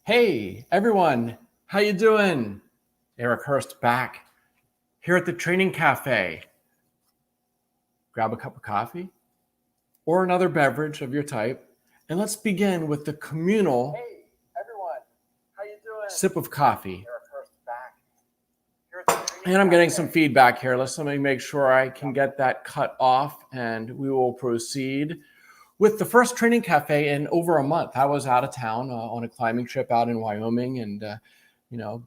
Hey, everyone. How you doing? Eric Hurst back here at the Training Cafe. Grab a cup of coffee or another beverage of your type, and let's begin with the communal Hey, everyone. How you doing? sip of coffee. Eric Hurst back here at the Training And I'm getting Cafe. some feedback here. Let me make sure I can get that cut off, and we will proceed with the first Training Cafe in over a month. I was out of town on a climbing trip out in Wyoming, and a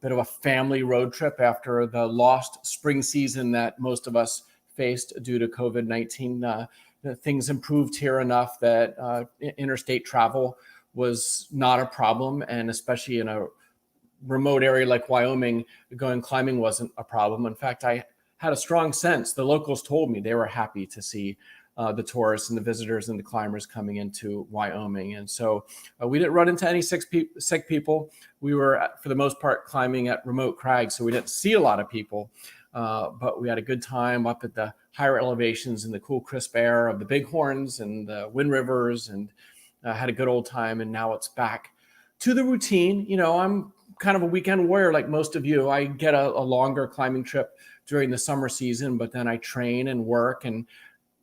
bit of a family road trip after the lost spring season that most of us faced due to COVID-19. Things improved here enough that interstate travel was not a problem, and especially in a remote area like Wyoming, going climbing wasn't a problem. In fact, I had a strong sense. The locals told me they were happy to see the tourists and the visitors and the climbers coming into Wyoming. And so we didn't run into any sick people. We were, for the most part, climbing at remote crags, so we didn't see a lot of people. But we had a good time up at the higher elevations in the cool, crisp air of the Bighorns and the Wind Rivers, and had a good old time. And now it's back to the routine. I'm kind of a weekend warrior like most of you. I get a longer climbing trip during the summer season, but then I train and work and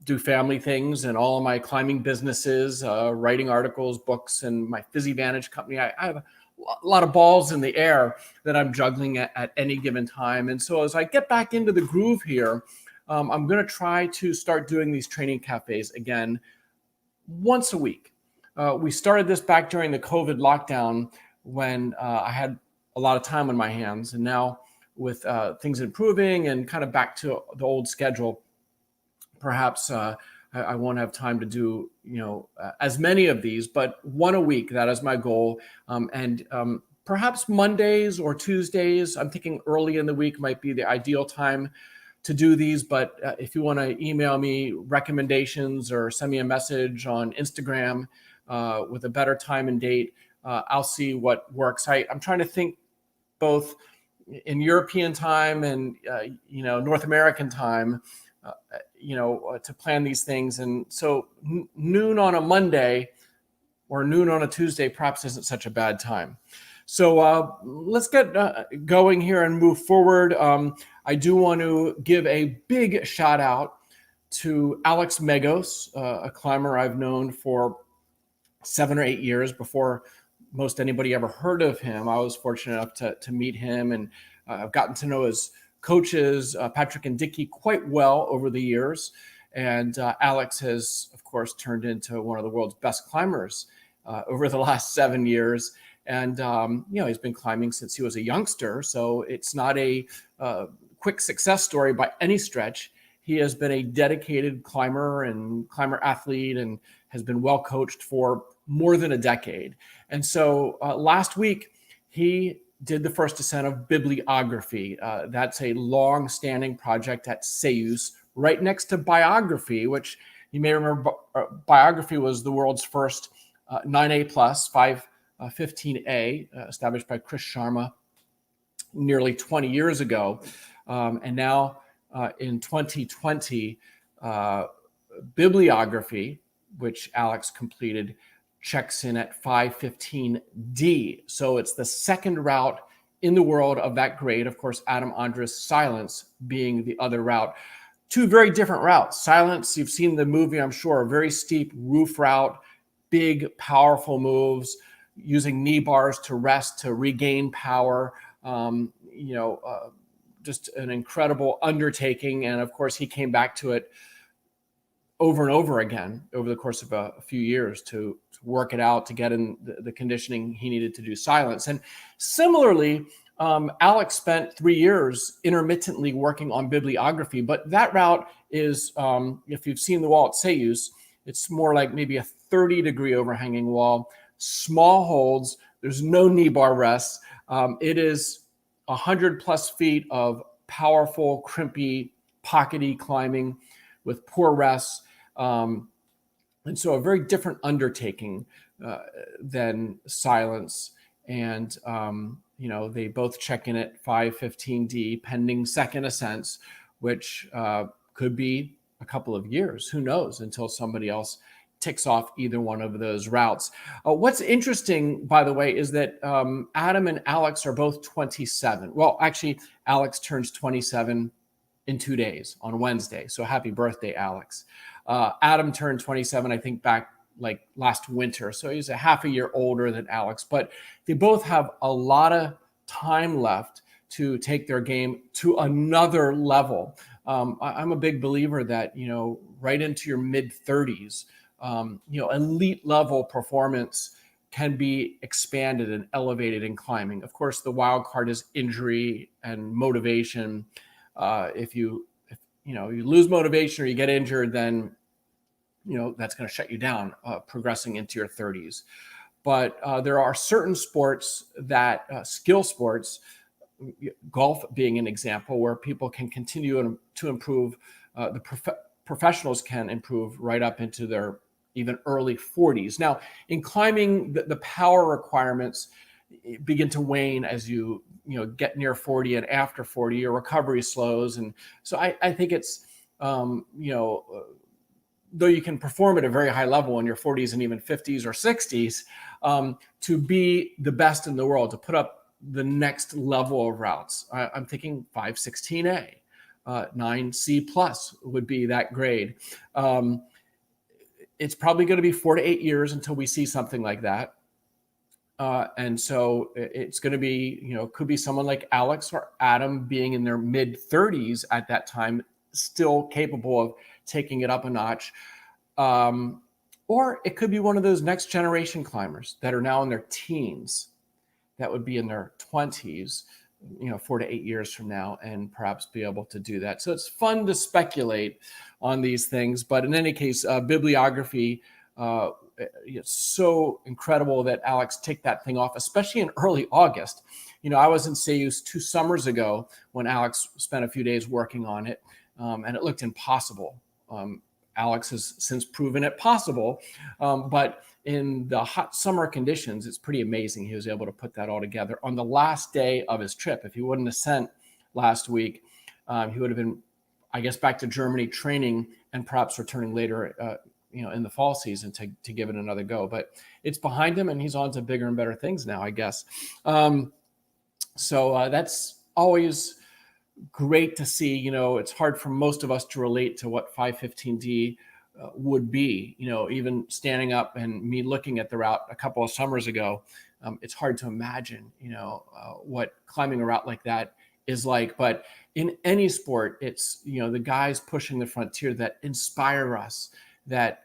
do family things and all of my climbing businesses, writing articles, books, and my PhysiVantage company. I have a lot of balls in the air that I'm juggling at any given time. And so as I get back into the groove here, I'm going to try to start doing these training cafes again once a week. We started this back during the COVID lockdown when I had a lot of time on my hands. And now with things improving and kind of back to the old schedule, perhaps I won't have time to do, as many of these, but one a week. That is my goal. And perhaps Mondays or Tuesdays, I'm thinking early in the week might be the ideal time to do these. But if you want to email me recommendations or send me a message on Instagram with a better time and date, I'll see what works. I'm trying to think both in European time and, North American time, to plan these things. And so noon on a Monday or noon on a Tuesday perhaps isn't such a bad time. So let's get going here and move forward. I do want to give a big shout out to Alex Megos, a climber I've known for 7 or 8 years. Before most anybody ever heard of him, I was fortunate enough to meet him, and I've gotten to know his coaches, Patrick and Dickie, quite well over the years. And Alex has, of course, turned into one of the world's best climbers over the last 7 years. And, he's been climbing since he was a youngster. So it's not a quick success story by any stretch. He has been a dedicated climber and climber athlete and has been well coached for more than a decade. And so last week, he did the first ascent of bibliography. That's a long-standing project at CEUS, right next to biography, which you may remember. Biography was the world's first 9A plus 515A, established by Chris Sharma nearly 20 years ago. And now in 2020, bibliography, which Alex completed, checks in at 515D. So it's the second route in the world of that grade. Of course, Adam Ondra's Silence being the other route. Two very different routes. Silence, you've seen the movie, I'm sure, a very steep roof route, big, powerful moves, using knee bars to rest, to regain power, just an incredible undertaking. And of course, he came back to it over and over again over the course of a few years to work it out, to get in the conditioning he needed to do Silence. And similarly, Alex spent 3 years intermittently working on bibliography, but that route is, if you've seen the wall at CEUS, it's more like maybe a 30-degree overhanging wall, small holds, there's no knee bar rests. It is 100 plus feet of powerful, crimpy, pockety climbing with poor rests. And so a very different undertaking than Silence. And, they both check in at 515D, pending second ascents, which could be a couple of years. Who knows, until somebody else ticks off either one of those routes. What's interesting, by the way, is that Adam and Alex are both 27. Well, actually, Alex turns 27 in 2 days on Wednesday. So happy birthday, Alex. Adam turned 27, I think, back like last winter. So he's a half a year older than Alex, but they both have a lot of time left to take their game to another level. I'm a big believer that, right into your mid 30s, elite level performance can be expanded and elevated in climbing. Of course, the wild card is injury and motivation. If you lose motivation or you get injured, then that's going to shut you down progressing into your 30s. But there are certain sports that skill sports, golf being an example, where people can continue to improve. The professionals can improve right up into their even early 40s. Now, in climbing, the power requirements begin to wane as you get near 40, and after 40, your recovery slows. And so I think it's, though you can perform at a very high level in your 40s and even 50s or 60s, to be the best in the world, to put up the next level of routes. I'm thinking 516A, 9C plus would be that grade. It's probably going to be 4 to 8 years until we see something like that. And so it's going to be, could be someone like Alex or Adam being in their mid 30s at that time, still capable of taking it up a notch. Or it could be one of those next generation climbers that are now in their teens, that would be in their 20s, 4 to 8 years from now, and perhaps be able to do that. So it's fun to speculate on these things. But in any case, bibliography, it's so incredible that Alex take that thing off, especially in early August. I was in Seus 2 summers ago when Alex spent a few days working on it, and it looked impossible. Alex has since proven it possible, but in the hot summer conditions, it's pretty amazing he was able to put that all together on the last day of his trip. If he wouldn't have sent last week, he would have been, I guess, back to Germany training and perhaps returning later, in the fall season to give it another go. But it's behind him, and he's on to bigger and better things now, I guess. So that's always great to see. It's hard for most of us to relate to what 515D would be, even standing up and me looking at the route a couple of summers ago. It's hard to imagine, what climbing a route like that is like. But in any sport, it's, the guys pushing the frontier that inspire us, that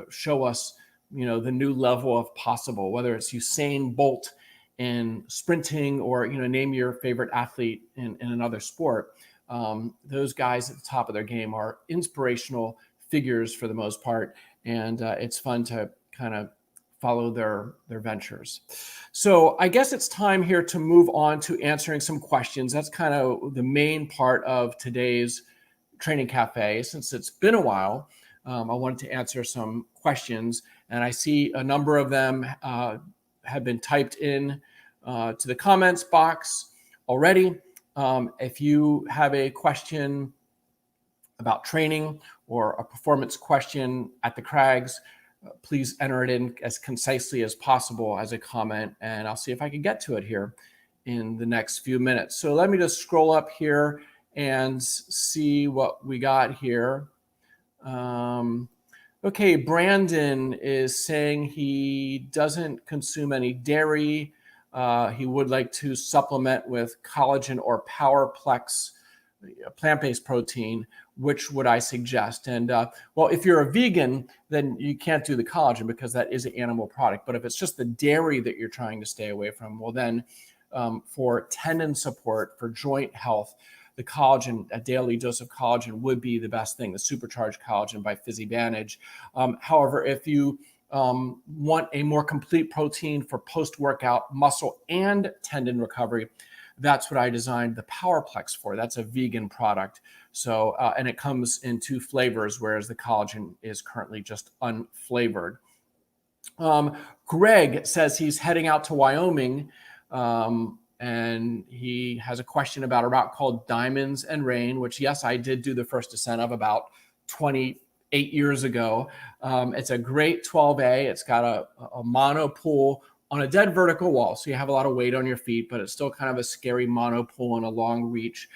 show us, the new level of possible, whether it's Usain Bolt in sprinting or, name your favorite athlete in another sport. Those guys at the top of their game are inspirational figures for the most part. And it's fun to kind of follow their ventures. So I guess it's time here to move on to answering some questions. That's kind of the main part of today's Training Cafe. Since it's been a while, I wanted to answer some questions, and I see a number of them have been typed in to the comments box already. If you have a question about training or a performance question at the Crags, please enter it in as concisely as possible as a comment, and I'll see if I can get to it here in the next few minutes. So let me just scroll up here and see what we got here. Okay, Brandon is saying he doesn't consume any dairy. He would like to supplement with collagen or Powerplex plant-based protein. Which would I suggest? And well, if you're a vegan, then you can't do the collagen because that is an animal product. But if it's just the dairy that you're trying to stay away from, well, then for tendon support, for joint health, the collagen, a daily dose of collagen would be the best thing, the Supercharged Collagen by Physivantage. However, if you want a more complete protein for post-workout muscle and tendon recovery, that's what I designed the Powerplex for. That's a vegan product. So, and it comes in 2 flavors, whereas the collagen is currently just unflavored. Greg says he's heading out to Wyoming, and he has a question about a route called Diamonds and Rain, which, yes, I did do the first ascent of about 20 8 years ago. It's a great 12A. It's got a mono pull on a dead vertical wall. So you have a lot of weight on your feet, but it's still kind of a scary mono pull and a long reach.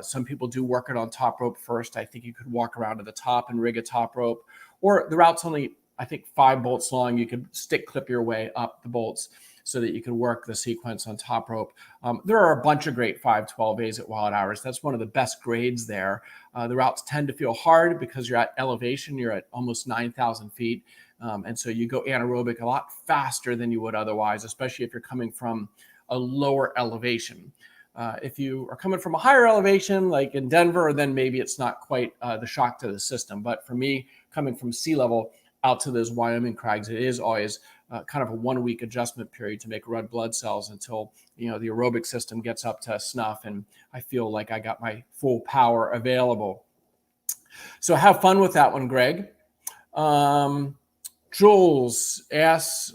Some people do work it on top rope first. I think you could walk around to the top and rig a top rope, or the route's only, I think, 5 bolts long. You could stick clip your way up the bolts so that you can work the sequence on top rope. There are a bunch of great 512As at Wild Hours. That's one of the best grades there. The routes tend to feel hard because you're at elevation. You're at almost 9,000 feet. And so you go anaerobic a lot faster than you would otherwise, especially if you're coming from a lower elevation. If you are coming from a higher elevation, like in Denver, then maybe it's not quite the shock to the system. But for me, coming from sea level out to those Wyoming crags, it is always kind of a 1 week adjustment period to make red blood cells until, the aerobic system gets up to snuff and I feel like I got my full power available. So have fun with that one, Greg. Jules asks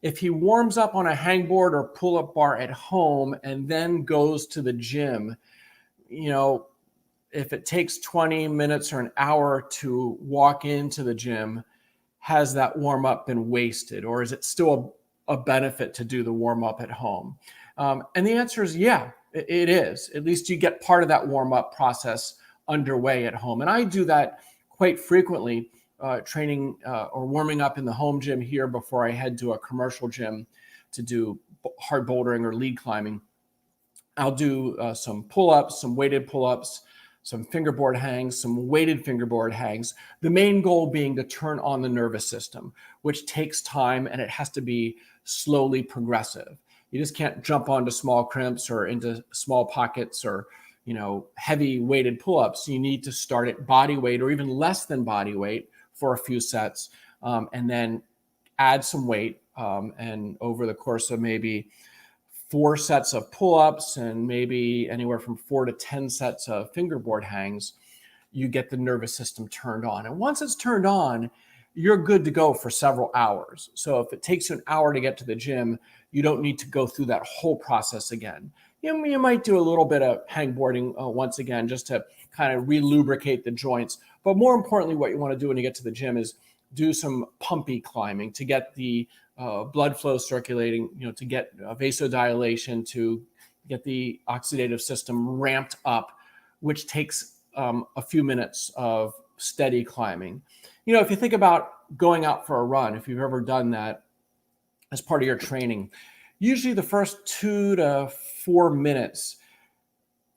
if he warms up on a hangboard or pull-up bar at home and then goes to the gym, if it takes 20 minutes or an hour to walk into the gym, has that warm up been wasted, or is it still a benefit to do the warm up at home? And the answer is yeah, it is. At least you get part of that warm up process underway at home. And I do that quite frequently, training or warming up in the home gym here before I head to a commercial gym to do hard bouldering or lead climbing. I'll do some pull-ups, some weighted pull-ups, some fingerboard hangs, some weighted fingerboard hangs. The main goal being to turn on the nervous system, which takes time and it has to be slowly progressive. You just can't jump onto small crimps or into small pockets or, heavy weighted pull-ups. You need to start at body weight or even less than body weight for a few sets, and then add some weight. And over the course of maybe 4 sets of pull-ups and maybe anywhere from 4 to 10 sets of fingerboard hangs, you get the nervous system turned on. And once it's turned on, you're good to go for several hours. So if it takes you an hour to get to the gym, you don't need to go through that whole process again. You might do a little bit of hangboarding once again, just to kind of relubricate the joints. But more importantly, what you want to do when you get to the gym is do some pumpy climbing to get the blood flow circulating, to get vasodilation, to get the oxidative system ramped up, which takes a few minutes of steady climbing. If you think about going out for a run, if you've ever done that as part of your training, usually the first 2 to 4 minutes,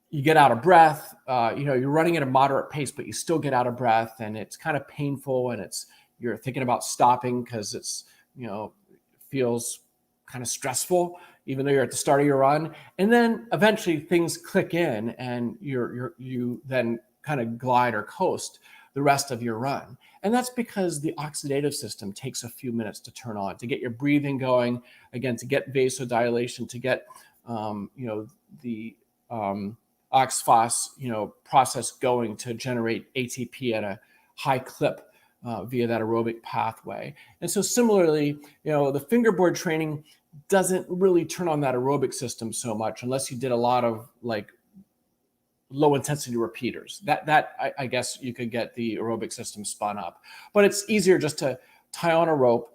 you get out of breath. You're running at a moderate pace, but you still get out of breath, and it's kind of painful, and you're thinking about stopping because it's, feels kind of stressful, even though you're at the start of your run. And then eventually things click in, and you then kind of glide or coast the rest of your run. And that's because the oxidative system takes a few minutes to turn on, to get your breathing going, again, to get vasodilation, to get, the oxphos, process going to generate ATP at a high clip via that aerobic pathway. And so similarly, the fingerboard training doesn't really turn on that aerobic system so much unless you did a lot of like low intensity repeaters. That I guess you could get the aerobic system spun up. But it's easier just to tie on a rope,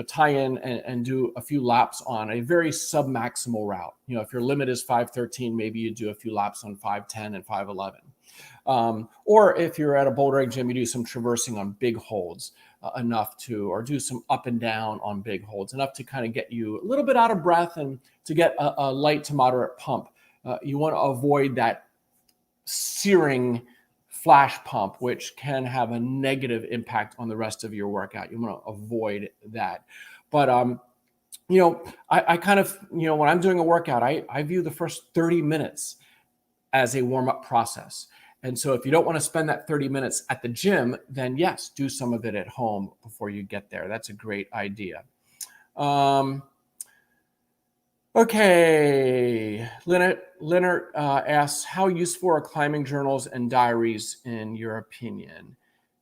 tie in and do a few laps on a very submaximal route. If your limit is 513, maybe you do a few laps on 510 and 511. Or if you're at a bouldering gym, you do some traversing on big holds or do some up and down on big holds, enough to kind of get you a little bit out of breath and to get a light to moderate pump. You want to avoid that searing flash pump, which can have a negative impact on the rest of your workout. You want to avoid that. But, I kind of, when I'm doing a workout, I view the first 30 minutes as a warm-up process. And so if you don't want to spend that 30 minutes at the gym, then yes, do some of it at home before you get there. That's a great idea. Okay, Leonard asks, how useful are climbing journals and diaries in your opinion?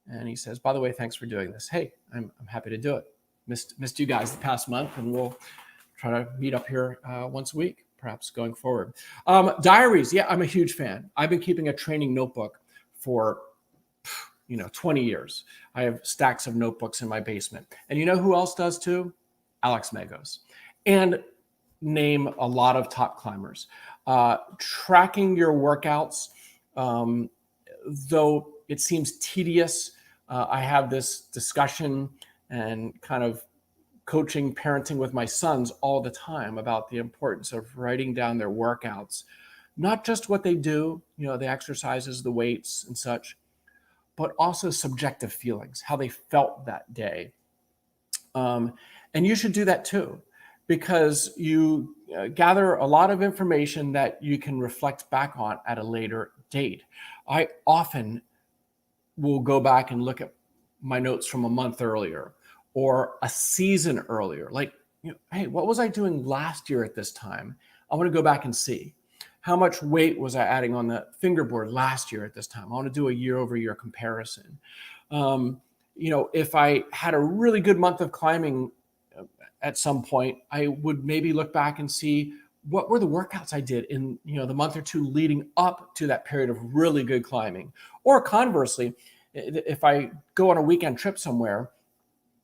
And he says, by the way, thanks for doing this. Hey, I'm happy to do it. Missed you guys the past month, and we'll try to meet up here once a week, perhaps going forward. Diaries, yeah, I'm a huge fan. I've been keeping a training notebook for, 20 years. I have stacks of notebooks in my basement. And you know who else does too? Alex Megos. And name a lot of top climbers. Tracking your workouts, though it seems tedious, I have this discussion and kind of coaching, parenting with my sons all the time about the importance of writing down their workouts, not just what they do, the exercises, the weights and such, but also subjective feelings, how they felt that day. And you should do that too, because you gather a lot of information that you can reflect back on at a later date. I often will go back and look at my notes from a month earlier or a season earlier. Like, hey, what was I doing last year at this time? I want to go back and see. How much weight was I adding on the fingerboard last year at this time? I want to do a year-over-year comparison. If I had a really good month of climbing at some point, I would maybe look back and see what were the workouts I did in the month or two leading up to that period of really good climbing. Or conversely, if I go on a weekend trip somewhere,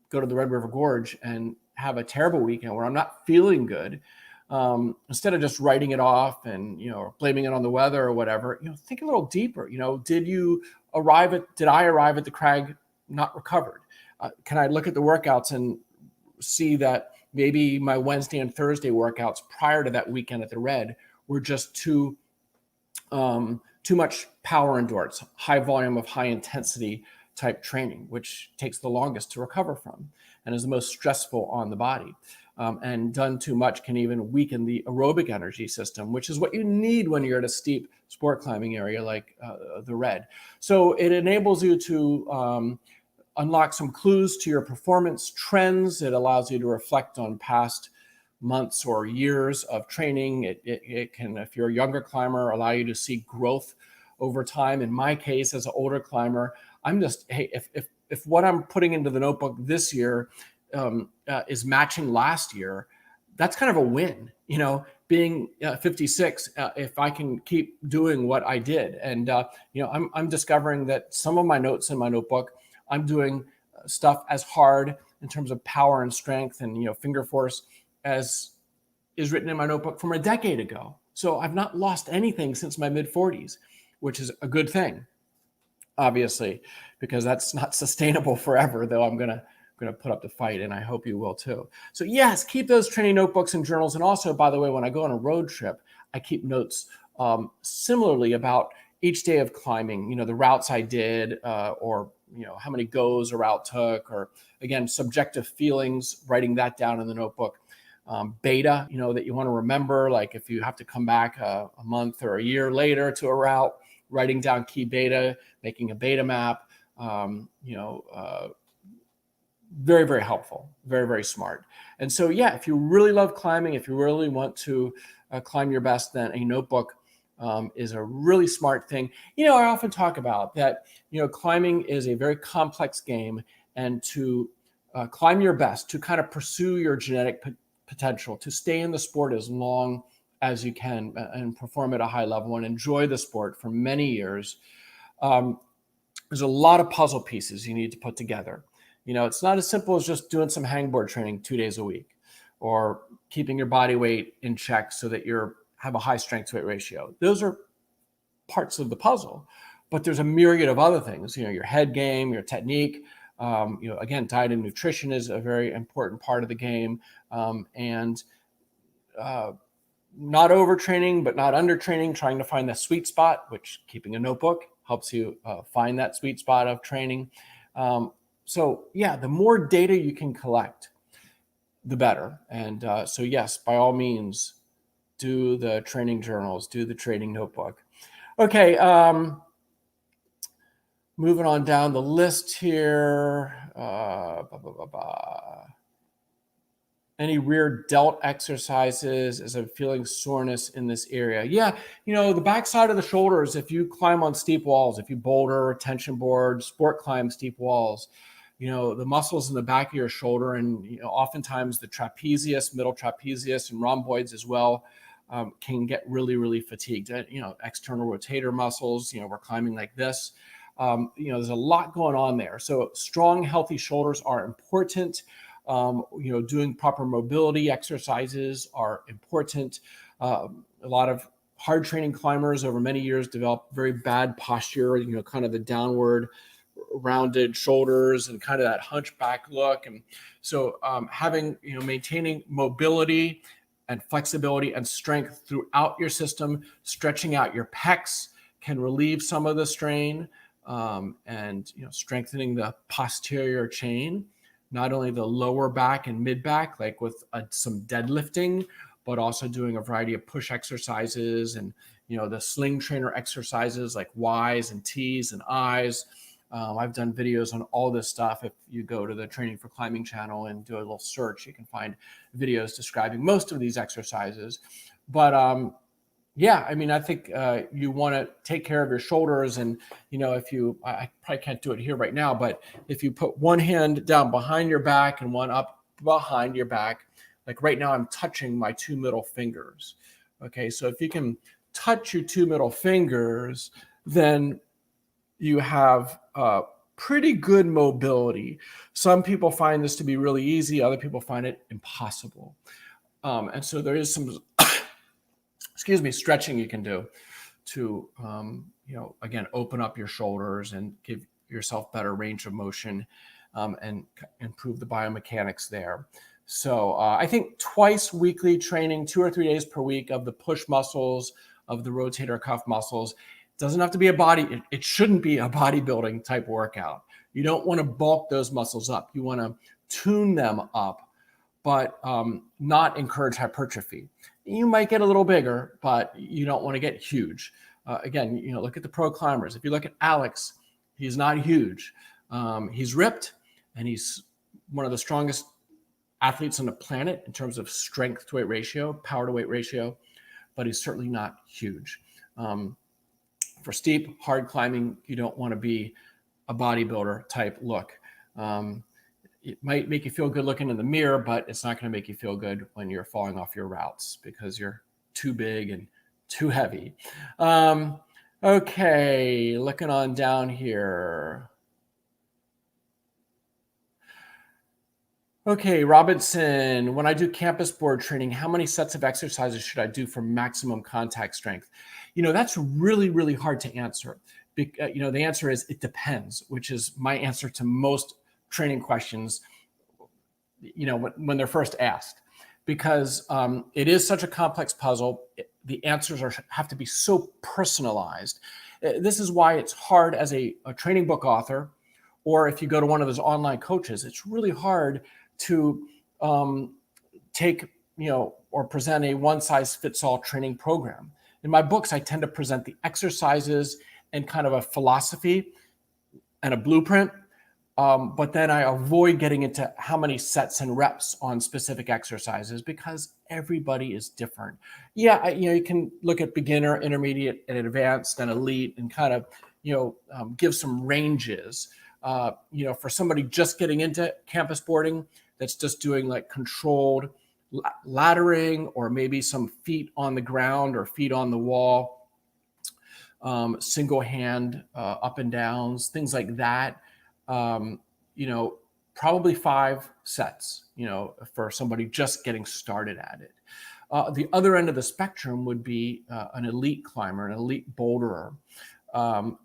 go to the Red River Gorge and have a terrible weekend where I'm not feeling good, instead of just writing it off and blaming it on the weather or whatever, think a little deeper. Did I arrive at the crag not recovered? Can I look at the workouts and see that maybe my Wednesday and Thursday workouts prior to that weekend at the Red were just too much power endurance, high volume of high intensity type training, which takes the longest to recover from and is the most stressful on the body. And done too much can even weaken the aerobic energy system, which is what you need when you're at a steep sport climbing area like the Red. So it enables you to unlock some clues to your performance trends. It allows you to reflect on past months or years of training. It can, if you're a younger climber, allow you to see growth over time. In my case, as an older climber, I'm just, hey, if what I'm putting into the notebook this year is matching last year, that's kind of a win. Being 56, if I can keep doing what I did, and I'm discovering that some of my notes in my notebook, I'm doing stuff as hard in terms of power and strength and finger force as is written in my notebook from a decade ago. So I've not lost anything since my mid 40s, which is a good thing, obviously, because that's not sustainable forever. Though I'm gonna put up the fight, and I hope you will too. So yes, keep those training notebooks and journals. And also, by the way, when I go on a road trip, I keep notes similarly about each day of climbing, the routes I did, or how many goes a route took, or again, subjective feelings, writing that down in the notebook. Beta, that you want to remember, like if you have to come back a month or a year later to a route, writing down key beta, making a beta map, very, very helpful, very, very smart. And so, yeah, if you really love climbing, if you really want to climb your best, then a notebook is a really smart thing. I often talk about that, climbing is a very complex game, and to climb your best, to kind of pursue your genetic potential, to stay in the sport as long as you can and perform at a high level and enjoy the sport for many years, there's a lot of puzzle pieces you need to put together. It's not as simple as just doing some hangboard training 2 days a week or keeping your body weight in check so that you have a high strength to weight ratio. Those are parts of the puzzle, but there's a myriad of other things, your head game, your technique. Again, diet and nutrition is a very important part of the game. And not overtraining, but not undertraining, trying to find the sweet spot, which keeping a notebook helps you find that sweet spot of training. So yeah, the more data you can collect, the better. And so yes, by all means, do the training journals, do the training notebook. Okay, moving on down the list here. Any rear delt exercises as I'm feeling soreness in this area? Yeah, the back side of the shoulders, if you climb on steep walls, if you boulder, tension board, sport climb steep walls, the muscles in the back of your shoulder and oftentimes the trapezius, middle trapezius and rhomboids as well can get really, really fatigued. External rotator muscles, we're climbing like this. There's a lot going on there. So strong, healthy shoulders are important. Doing proper mobility exercises are important. A lot of hard training climbers over many years develop very bad posture, kind of the downward rounded shoulders and kind of that hunchback look. And so maintaining mobility and flexibility and strength throughout your system, stretching out your pecs can relieve some of the strain, and strengthening the posterior chain, not only the lower back and mid back, like with some deadlifting, but also doing a variety of push exercises and the sling trainer exercises like Ys and Ts and Is. I've done videos on all this stuff. If you go to the Training for Climbing channel and do a little search, you can find videos describing most of these exercises. But I think you want to take care of your shoulders. And, I probably can't do it here right now, but if you put one hand down behind your back and one up behind your back, like right now I'm touching my two middle fingers. Okay, so if you can touch your two middle fingers, then you have pretty good mobility. Some people find this to be really easy. Other people find it impossible. And so there is some, stretching you can do to, again, open up your shoulders and give yourself better range of motion, and improve the biomechanics there. So I think twice weekly training, 2 or 3 days per week of the push muscles, of the rotator cuff muscles. Doesn't have to be it shouldn't be a bodybuilding type workout. You don't want to bulk those muscles up. You want to tune them up, but not encourage hypertrophy. You might get a little bigger, but you don't want to get huge. Again, look at the pro climbers. If you look at Alex, he's not huge. He's ripped, and he's one of the strongest athletes on the planet in terms of strength to weight ratio, power to weight ratio, but he's certainly not huge. For steep, hard climbing, you don't want to be a bodybuilder type look. It might make you feel good looking in the mirror, but it's not going to make you feel good when you're falling off your routes because you're too big and too heavy. Okay, looking on down here. Okay, Robinson, when I do campus board training, how many sets of exercises should I do for maximum contact strength? That's really, really hard to answer. The answer is it depends, which is my answer to most training questions, when they're first asked, because it is such a complex puzzle. The answers have to be so personalized. This is why it's hard as a training book author, or if you go to one of those online coaches, it's really hard to take, or present a one-size-fits-all training program. In my books, I tend to present the exercises and kind of a philosophy and a blueprint, but then I avoid getting into how many sets and reps on specific exercises because everybody is different. Yeah, you can look at beginner, intermediate, and advanced and elite and kind of, give some ranges. For somebody just getting into campus boarding, that's just doing like controlled laddering or maybe some feet on the ground or feet on the wall, single hand up and downs, things like that. Probably 5 sets, for somebody just getting started at it. The other end of the spectrum would be an elite climber, an elite boulderer,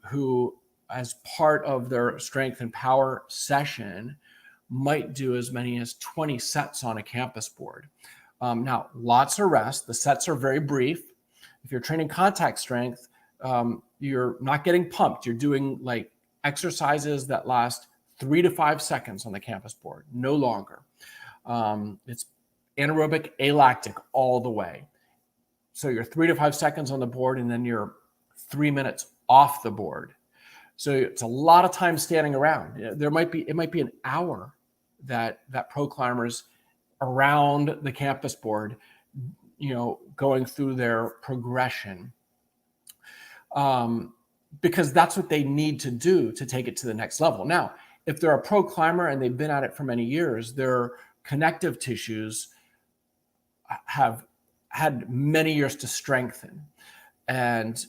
who, as part of their strength and power session, might do as many as 20 sets on a campus board. Now, lots of rest. The sets are very brief. If you're training contact strength, you're not getting pumped. You're doing like exercises that last 3 to 5 seconds on the campus board, no longer. It's anaerobic, alactic all the way. So you're 3 to 5 seconds on the board, and then you're 3 minutes off the board. So it's a lot of time standing around. It might be an hour that pro climbers around the campus board, going through their progression, because that's what they need to do to take it to the next level. Now, if they're a pro climber and they've been at it for many years, their connective tissues have had many years to strengthen, and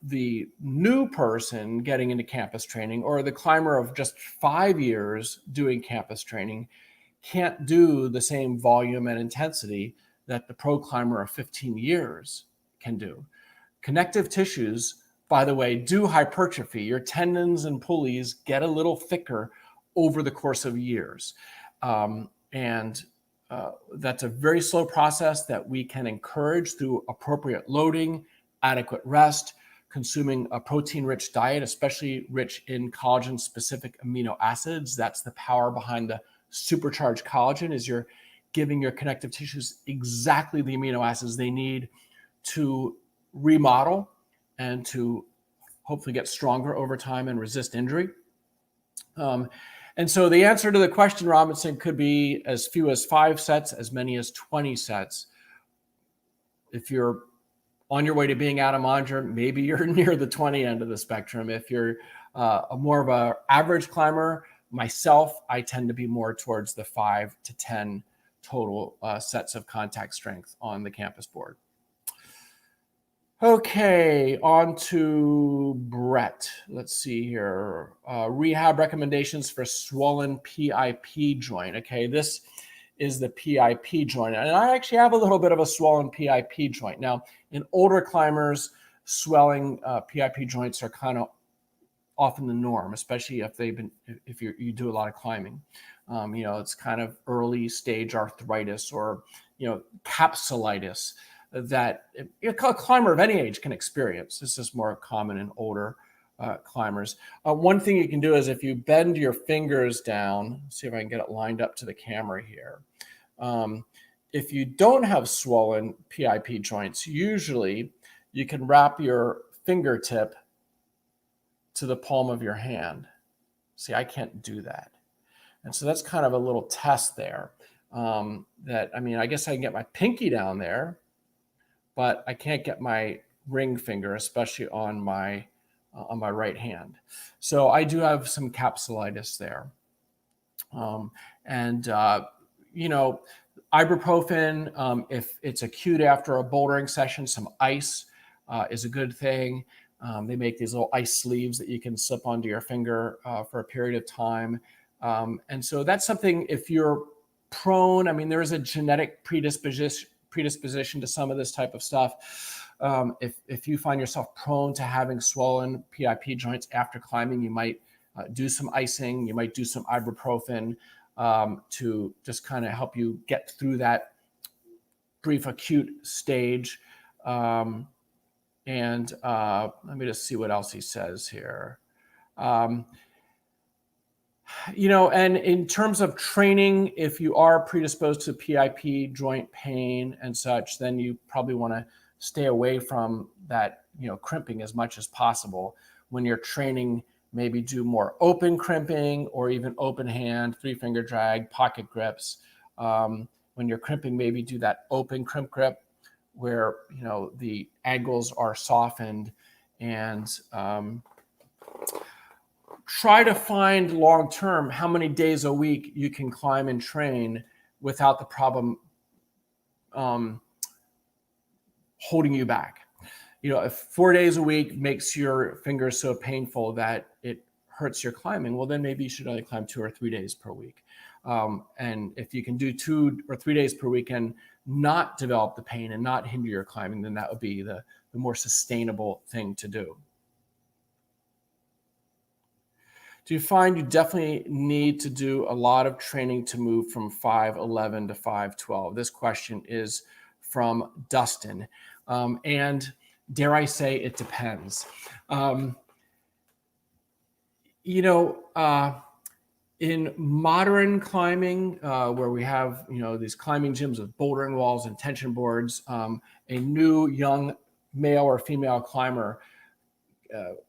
the new person getting into campus training or the climber of just 5 years doing campus training can't do the same volume and intensity that the pro climber of 15 years can do. Connective tissues, by the way, do hypertrophy. Your tendons and pulleys get a little thicker over the course of years. That's a very slow process that we can encourage through appropriate loading, adequate rest, consuming a protein-rich diet, especially rich in collagen-specific amino acids. That's the power behind the supercharged collagen, is you're giving your connective tissues exactly the amino acids they need to remodel and to hopefully get stronger over time and resist injury. And so the answer to the question, Robinson, could be as few as 5 sets, as many as 20 sets. If you're on your way to being Adam Ondra, maybe you're near the 20 end of the spectrum. If you're more of an average climber, myself, I tend to be more towards the 5 to 10 total sets of contact strength on the campus board. Okay, on to Brett. Let's see here. Rehab recommendations for swollen PIP joint. Okay, this is the PIP joint. And I actually have a little bit of a swollen PIP joint. Now, in older climbers, swelling PIP joints are kind of often the norm, especially if you do a lot of climbing. It's kind of early stage arthritis or, capsulitis that a climber of any age can experience. This is more common in older climbers. One thing you can do is if you bend your fingers down, see if I can get it lined up to the camera here. If you don't have swollen PIP joints, usually you can wrap your fingertip to the palm of your hand. See, I can't do that. And so that's kind of a little test there. I guess I can get my pinky down there, but I can't get my ring finger, especially on my right hand. So I do have some capsulitis there. Ibuprofen, if it's acute after a bouldering session, some ice is a good thing. They make these little ice sleeves that you can slip onto your finger for a period of time. And so that's something, if you're prone, there is a genetic predisposition to some of this type of stuff. If you find yourself prone to having swollen PIP joints after climbing, you might do some icing, you might do some ibuprofen to just kind of help you get through that brief acute stage. Let me just see what else he says here. And in terms of training, if you are predisposed to PIP joint pain and such, then you probably want to stay away from that, crimping as much as possible. When you're training, maybe do more open crimping or even open hand, 3-finger drag, pocket grips. When you're crimping, maybe do that open crimp grip where, the angles are softened, and try to find long-term how many days a week you can climb and train without the problem holding you back. If 4 days a week makes your fingers so painful that it hurts your climbing, well, then maybe you should only climb 2 or 3 days per week. And if you can do 2 or 3 days per week and not develop the pain and not hinder your climbing, then that would be the more sustainable thing to do. Do you find you definitely need to do a lot of training to move from 5'11" to 5'12"? This question is from Dustin. And dare I say, it depends. In modern climbing, where we have, these climbing gyms with bouldering walls and tension boards, a new young male or female climber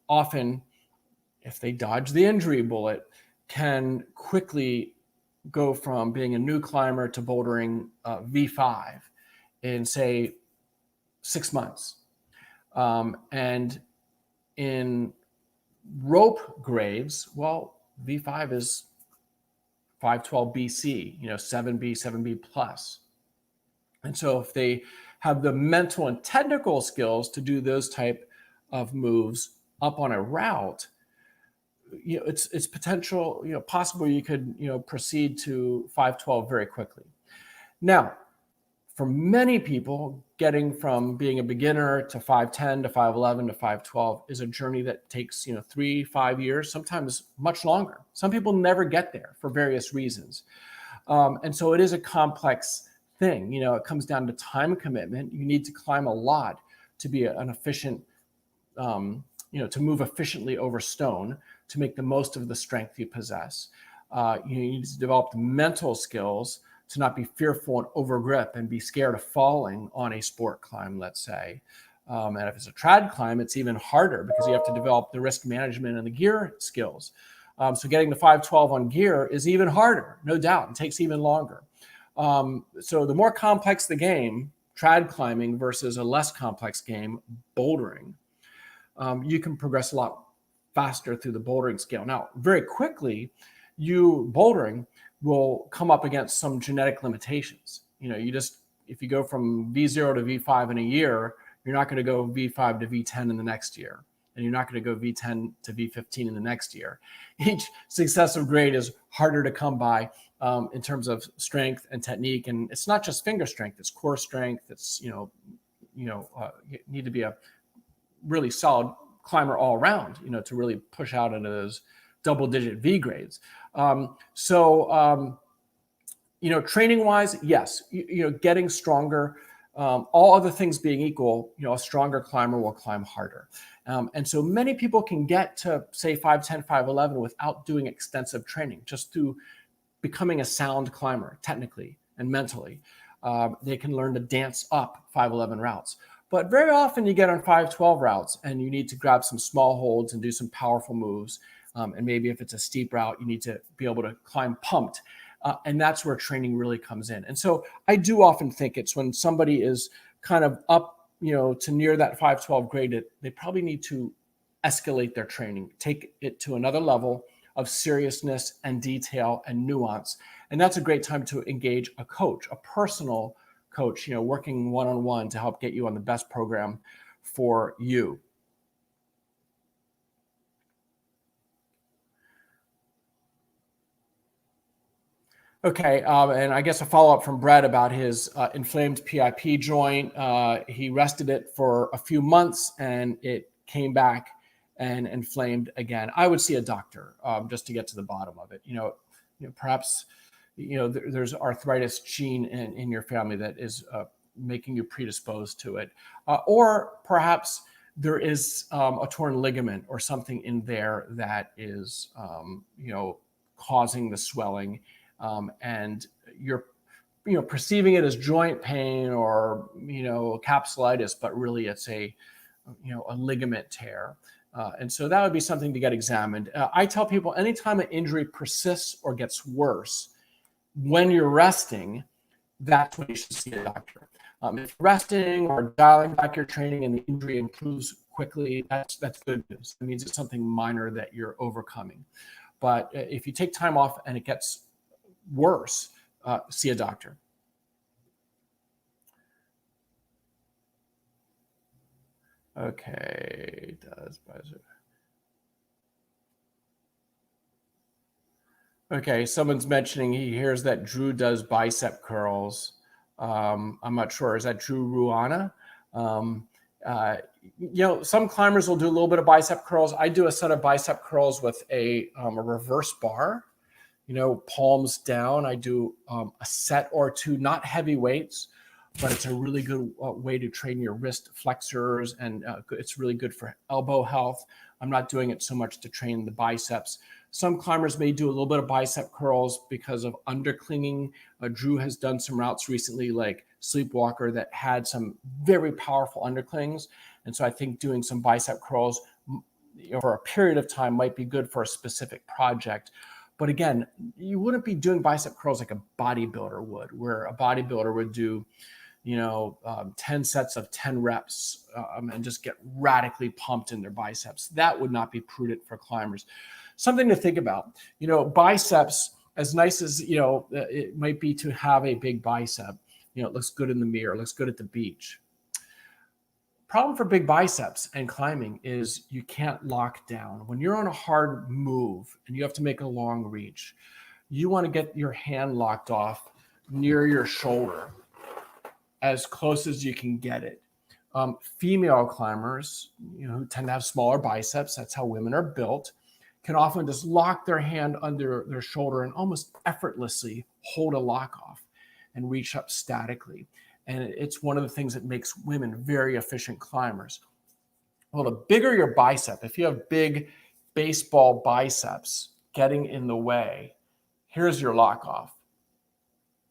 often, if they dodge the injury bullet, can quickly go from being a new climber to bouldering V5 in, say, 6 months. And in rope grades, well, V5 is 512 BC, 7B, 7B plus. And so if they have the mental and technical skills to do those type of moves up on a route, it's potential, possible you could, proceed to 512 very quickly. Now, for many people, getting from being a beginner to 510 to 511 to 512 is a journey that takes 3-5 years, sometimes much longer. Some people never get there for various reasons, and so it is a complex thing. It comes down to time commitment. You need to climb a lot to be an efficient, to move efficiently over stone, to make the most of the strength you possess. You need to develop the mental skills to not be fearful and overgrip and be scared of falling on a sport climb, let's say. And if it's a trad climb, it's even harder because you have to develop the risk management and the gear skills. So getting to 512 on gear is even harder, no doubt, and takes even longer. So the more complex the game, trad climbing versus a less complex game, bouldering, you can progress a lot faster through the bouldering scale. Now, very quickly, bouldering will come up against some genetic limitations. If you go from V0 to V5 in a year, you're not going to go V5 to V10 in the next year. And you're not going to go V10 to V15 in the next year. Each successive grade is harder to come by in terms of strength and technique. And it's not just finger strength, it's core strength. It's, you need to be a really solid climber all around, to really push out into those double-digit V grades. Training wise, yes, getting stronger, all other things being equal, a stronger climber will climb harder. And so many people can get to, say, 510, 511 without doing extensive training, just through becoming a sound climber, technically and mentally. They can learn to dance up 511 routes. But very often you get on 512 routes and you need to grab some small holds and do some powerful moves. And maybe if it's a steep route, you need to be able to climb pumped. And that's where training really comes in. And so I do often think it's when somebody is kind of up, to near that 512 grade, they probably need to escalate their training, take it to another level of seriousness and detail and nuance. And that's a great time to engage a coach, a personal coach, working one-on-one to help get you on the best program for you. Okay, and I guess a follow-up from Brett about his inflamed PIP joint. He rested it for a few months and it came back and inflamed again. I would see a doctor just to get to the bottom of it. Perhaps there's arthritis gene in your family that is making you predisposed to it, or perhaps there is a torn ligament or something in there that is causing the swelling. And you're, perceiving it as joint pain or, capsulitis, but really it's a ligament tear. And so that would be something to get examined. I tell people anytime an injury persists or gets worse, when you're resting, that's when you should see a doctor. If you're resting or dialing back your training and the injury improves quickly, that's good news. It means it's something minor that you're overcoming. But if you take time off and it gets worse, see a doctor. Okay, does bicep. Okay, someone's mentioning he hears that Drew does bicep curls. I'm not sure. Is that Drew Ruana? Some climbers will do a little bit of bicep curls. I do a set of bicep curls with a reverse bar, palms down. I do a set or two, not heavy weights, but it's a really good way to train your wrist flexors, and it's really good for elbow health. I'm not doing it so much to train the biceps. Some climbers may do a little bit of bicep curls because of underclinging. Drew has done some routes recently, like Sleepwalker, that had some very powerful underclings. And so I think doing some bicep curls for a period of time might be good for a specific project. But again, you wouldn't be doing bicep curls like a bodybuilder would, where a bodybuilder would do 10 sets of 10 reps and just get radically pumped in their biceps. That would not be prudent for climbers. Something to think about. Biceps, as nice as it might be to have a big bicep, it looks good in the mirror, looks good at the beach. Problem for big biceps and climbing is you can't lock down. When you're on a hard move and you have to make a long reach, you want to get your hand locked off near your shoulder as close as you can get it. Female climbers, who tend to have smaller biceps, that's how women are built, can often just lock their hand under their shoulder and almost effortlessly hold a lock off and reach up statically. And it's one of the things that makes women very efficient climbers. Well, the bigger your bicep, if you have big baseball biceps getting in the way, here's your lock off.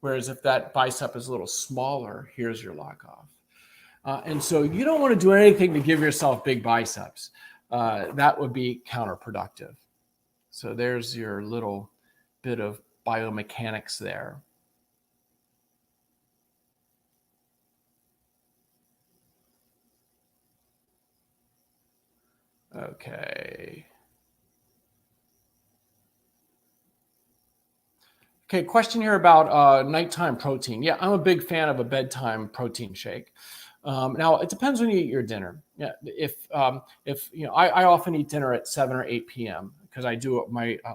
Whereas if that bicep is a little smaller, here's your lock off. And so you don't want to do anything to give yourself big biceps. That would be counterproductive. So there's your little bit of biomechanics there. Okay. Okay, question here about nighttime protein. Yeah, I'm a big fan of a bedtime protein shake. Now, it depends when you eat your dinner. Yeah, if I often eat dinner at 7 or 8 p.m. because I do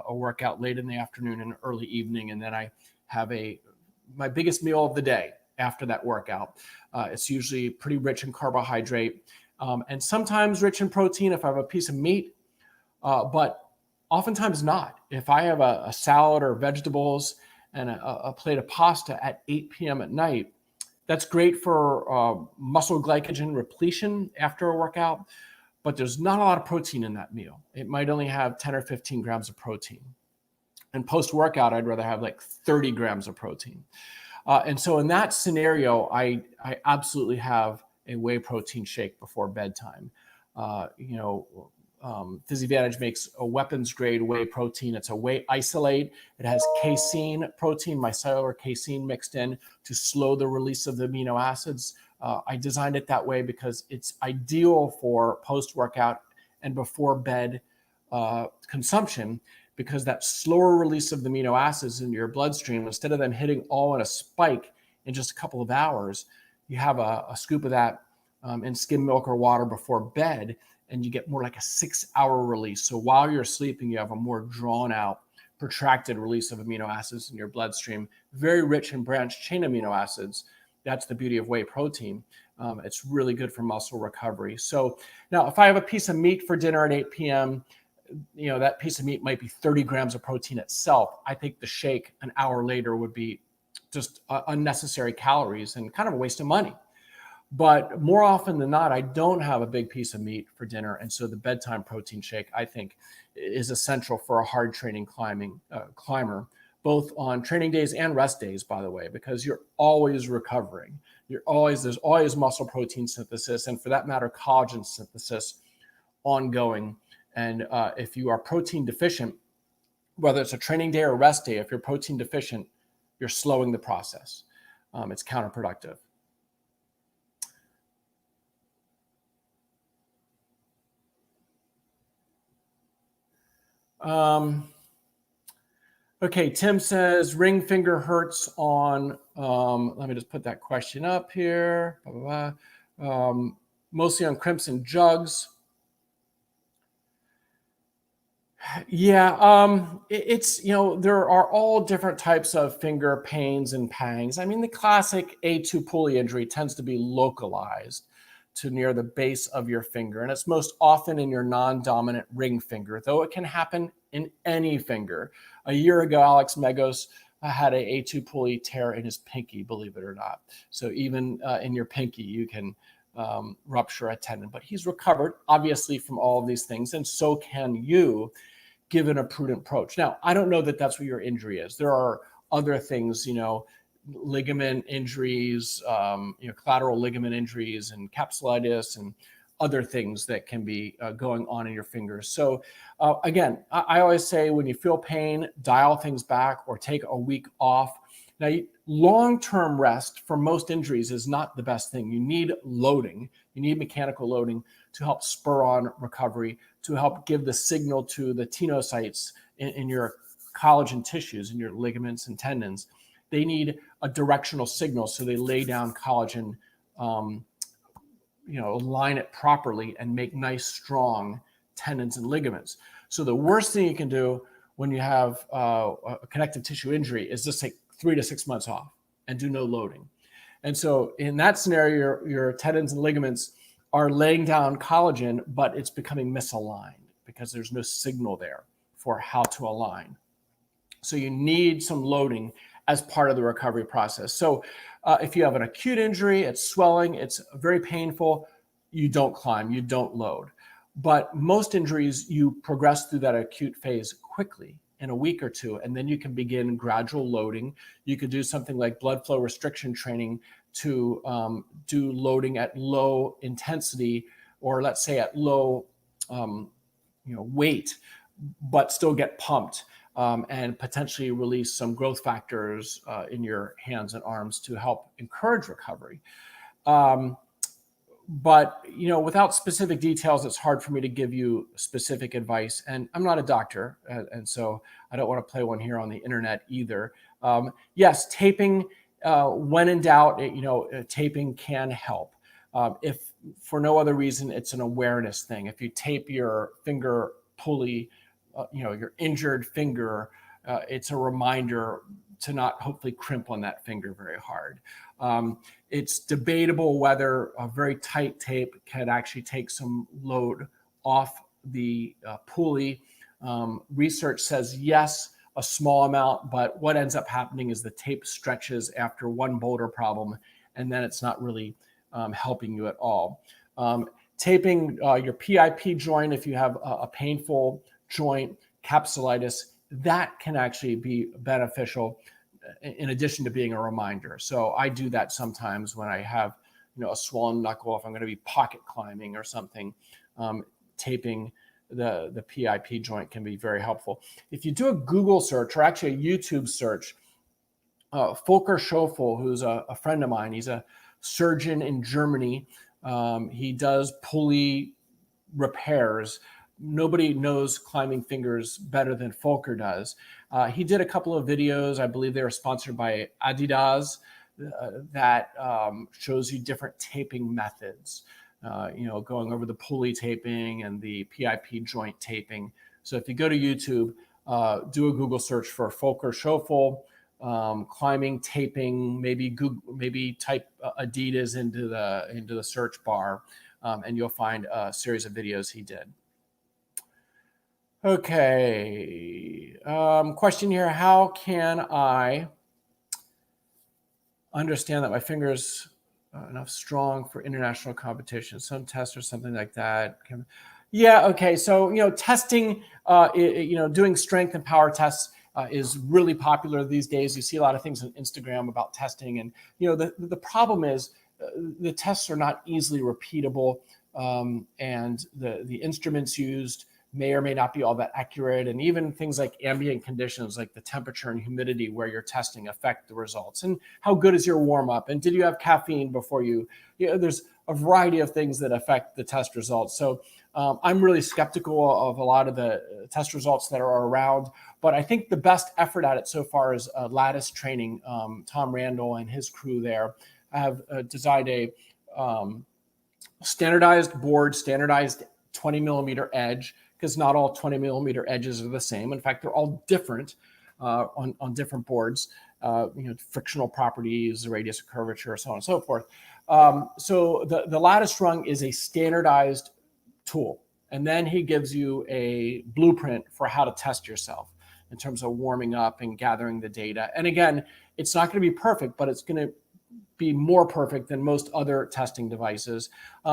a workout late in the afternoon and early evening, and then I have my biggest meal of the day after that workout. It's usually pretty rich in carbohydrate and sometimes rich in protein if I have a piece of meat, but oftentimes not. If I have a salad or vegetables and a plate of pasta at 8 p.m. at night, that's great for muscle glycogen repletion after a workout, but there's not a lot of protein in that meal. It might only have 10 or 15 grams of protein. And post-workout, I'd rather have like 30 grams of protein. And so in that scenario, I absolutely have a whey protein shake before bedtime. PhysiVantage makes a weapons grade whey protein. It's a whey isolate. It has casein protein, micellar casein mixed in to slow the release of the amino acids. I designed it that way because it's ideal for post-workout and before bed consumption, because that slower release of the amino acids in your bloodstream, instead of them hitting all in a spike in just a couple of hours, you have a scoop of that in skim milk or water before bed, and you get more like a 6-hour release. So while you're sleeping, you have a more drawn out, protracted release of amino acids in your bloodstream, very rich in branched chain amino acids. That's the beauty of whey protein. It's really good for muscle recovery. So now if I have a piece of meat for dinner at 8 p.m., that piece of meat might be 30 grams of protein itself. I think the shake an hour later would be just unnecessary calories and kind of a waste of money. But more often than not, I don't have a big piece of meat for dinner. And so the bedtime protein shake, I think, is essential for a hard training climber, both on training days and rest days, by the way, because you're always recovering. There's always muscle protein synthesis, and for that matter, collagen synthesis ongoing. And if you are protein deficient, whether it's a training day or rest day, if you're protein deficient, you're slowing the process. It's counterproductive. Okay, Tim says ring finger hurts on, let me just put that question up here, mostly on crimps and jugs. Yeah, it's, there are all different types of finger pains and pangs. I mean, the classic A2 pulley injury tends to be localized to near the base of your finger, and it's most often in your non-dominant ring finger, though it can happen in any finger. A year ago, Alex Megos had a A2 pulley tear in his pinky, believe it or not. So even in your pinky, you can rupture a tendon, but he's recovered, obviously, from all of these things, and so can you, given a prudent approach. Now, I don't know that that's what your injury is. There are other things, ligament injuries, collateral ligament injuries and capsulitis and other things that can be going on in your fingers. So again, I always say when you feel pain, dial things back or take a week off. Now, long-term rest for most injuries is not the best thing. You need loading. You need mechanical loading to help spur on recovery, to help give the signal to the tenocytes in your collagen tissues, in your ligaments and tendons. They need a directional signal, so they lay down collagen line it properly and make nice, strong tendons and ligaments. So the worst thing you can do when you have a connective tissue injury is just take 3 to 6 months off and do no loading. And so in that scenario, your tendons and ligaments are laying down collagen, but it's becoming misaligned because there's no signal there for how to align. So you need some loading as part of the recovery process. So if you have an acute injury, it's swelling, it's very painful, you don't climb, you don't load. But most injuries, you progress through that acute phase quickly in a week or two, and then you can begin gradual loading. You could do something like blood flow restriction training to do loading at low intensity, or let's say at low weight, but still get pumped and potentially release some growth factors in your hands and arms to help encourage recovery. But without specific details, it's hard for me to give you specific advice. And I'm not a doctor, and so I don't want to play one here on the internet either. Yes, taping, when in doubt, taping can help. If for no other reason, it's an awareness thing. If you tape your finger pulley, your injured finger, it's a reminder to not hopefully crimp on that finger very hard. It's debatable whether a very tight tape can actually take some load off the pulley. Research says yes, a small amount, but what ends up happening is the tape stretches after one boulder problem, and then it's not really helping you at all. Taping your PIP joint, if you have a painful joint, capsulitis, that can actually be beneficial in addition to being a reminder. So I do that sometimes when I have, a swollen knuckle, if I'm going to be pocket climbing or something, taping the PIP joint can be very helpful. If you do a Google search or actually a YouTube search, Volker Schofel, who's a friend of mine, he's a surgeon in Germany. He does pulley repairs. Nobody knows climbing fingers better than Volker does. He did a couple of videos, I believe they were sponsored by Adidas, that shows you different taping methods, going over the pulley taping and the PIP joint taping. So if you go to YouTube, do a Google search for Volker Schofel, climbing, taping, maybe type Adidas into the search bar, and you'll find a series of videos he did. Okay, question here. How can I understand that my fingers are enough strong for international competition? Some test or something like that. Yeah, okay. So, testing, doing strength and power tests is really popular these days. You see a lot of things on Instagram about testing. And, the problem is the tests are not easily repeatable, and the instruments used may or may not be all that accurate. And even things like ambient conditions, like the temperature and humidity where you're testing, affect the results. And how good is your warm up? And did you have caffeine before there's a variety of things that affect the test results. So I'm really skeptical of a lot of the test results that are around, but I think the best effort at it so far is Lattice Training. Tom Randall and his crew there have designed a standardized board, standardized 20 millimeter edge, because not all 20 millimeter edges are the same. In fact, they're all different on different boards, frictional properties, radius of curvature, so on and so forth. So the lattice rung is a standardized tool. And then he gives you a blueprint for how to test yourself in terms of warming up and gathering the data. And again, it's not going to be perfect, but it's going to be more perfect than most other testing devices.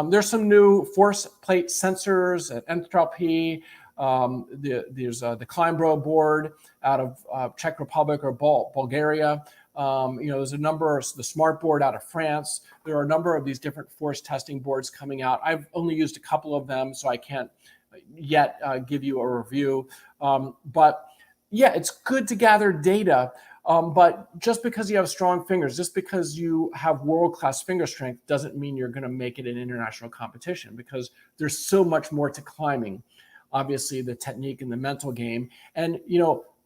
There's some new force plate sensors at enthalpy. There's the Climbro board out of Czech Republic or Bulgaria. There's a number, the Smart board out of France. There are a number of these different force testing boards coming out. I've only used a couple of them, so I can't yet give you a review. But yeah, it's good to gather data. But just because you have strong fingers, just because you have world-class finger strength doesn't mean you're going to make it in international competition, because there's so much more to climbing. Obviously, the technique and the mental game. And,